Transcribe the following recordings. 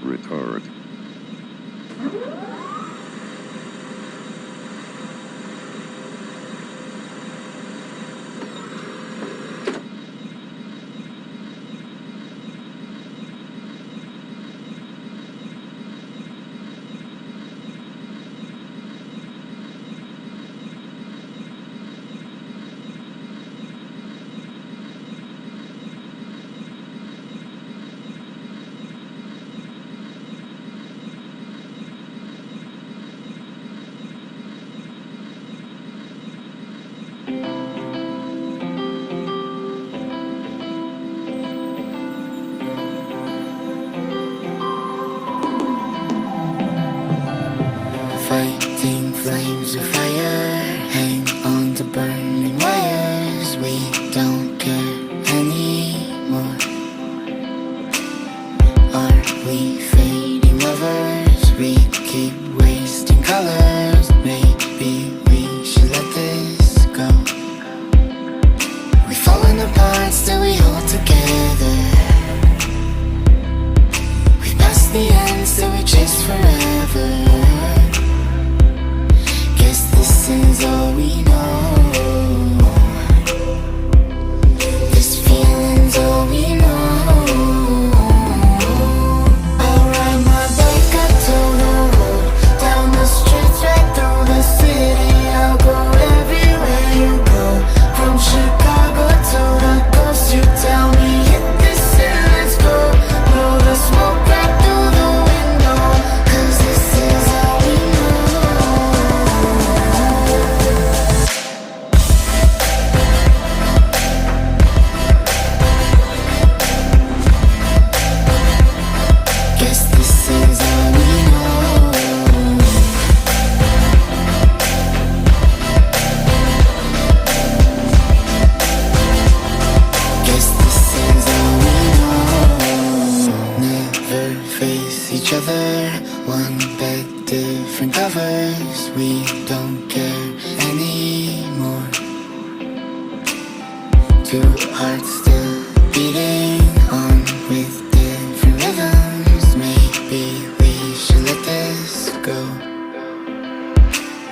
Retard. Fighting flames of fire, hang on to burning wires. We don't care anymore. Are we fading lovers? We keep wasting colors. Maybe we should let this go. We've fallen apart, still we hold together. We've passed the end, still we chase forever. This is all we know. This feeling's all we know. I'll ride my bike up to the road, down the streets, right through the city. I'll go everywhere you go, from Chicago to the coast. You tell me hit this and let's go. Blow the smoke right through the window, 'cause this is all we know. One bed, different covers. We don't care anymore. Two hearts still beating on with different rhythms. Maybe we should let this go.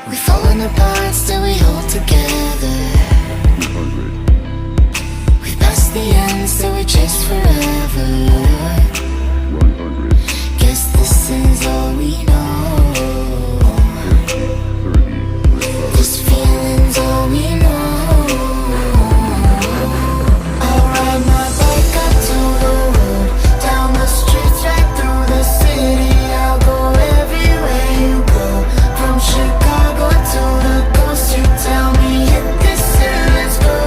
We've fallen apart, still we hold together. 200. We passed the end, still we chase forever. 100. Guess this is all we know. 50, 30, retard. This feeling's all we know. I'll ride my bike up to the road, down the streets, right through the city. I'll go everywhere you go, from Chicago to the coast. You tell me hit this and let's go.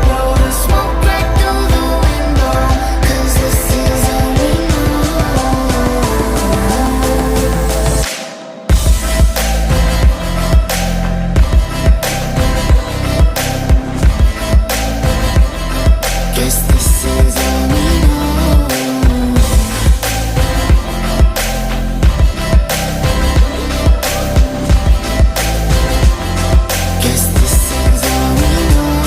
Blow the smoke right through the window, 'cause this is all we know. Guess this is all we know. Guess this is all we know.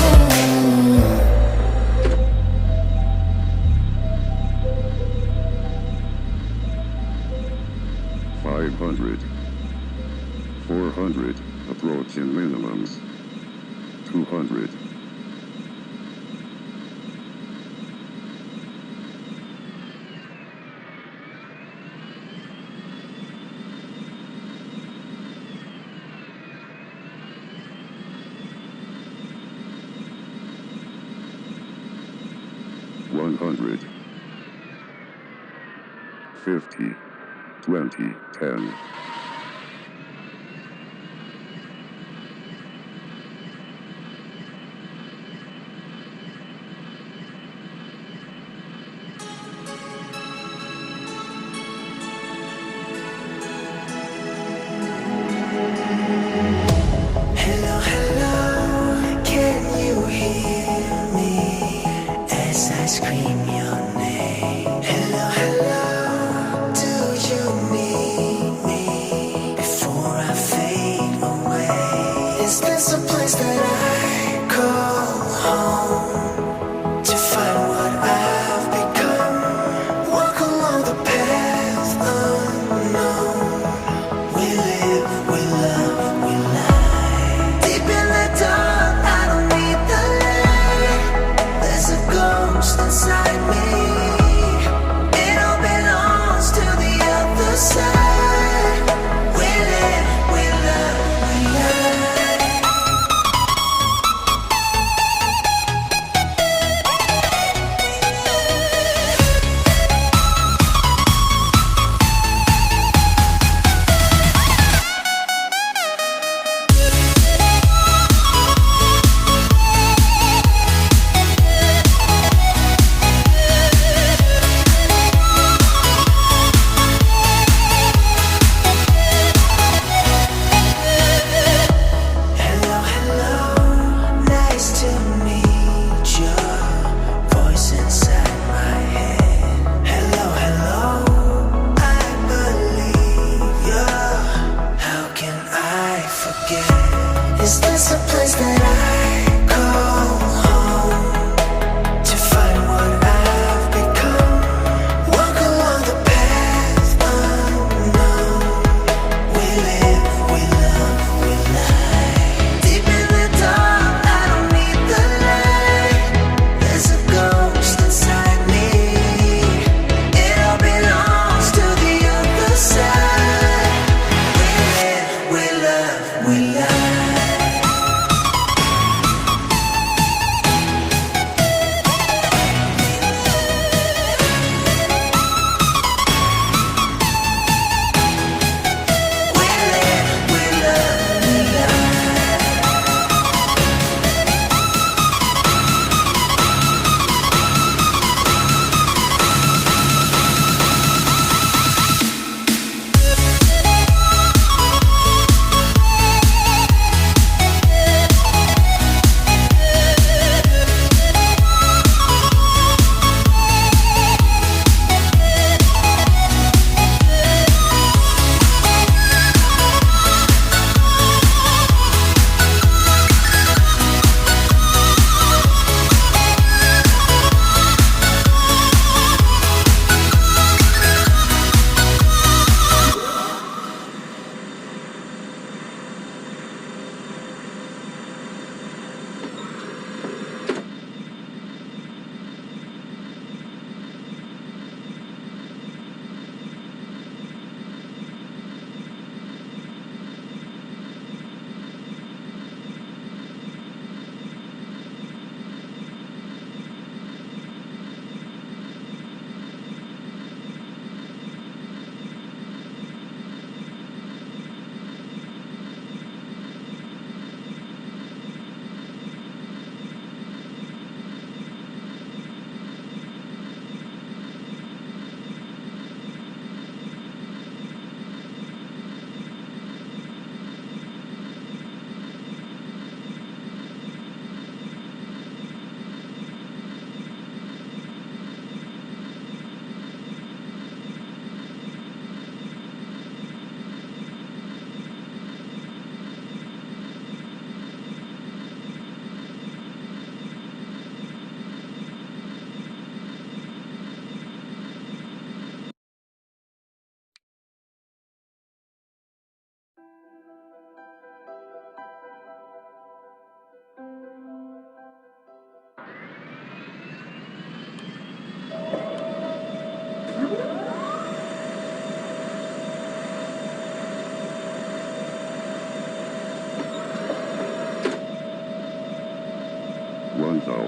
500. 400, approaching minimums. 200. 100. 50. 20. 10. 'Cause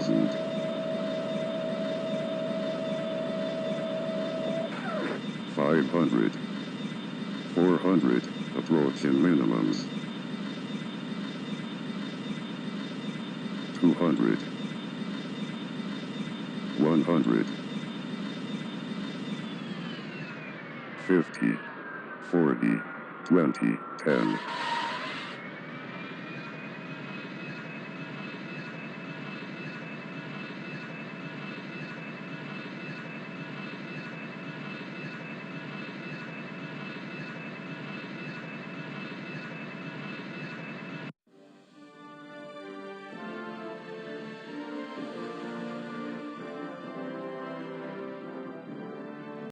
1,000. 500. 400, approaching minimums. 200. 100. 50. 40. 20. 10.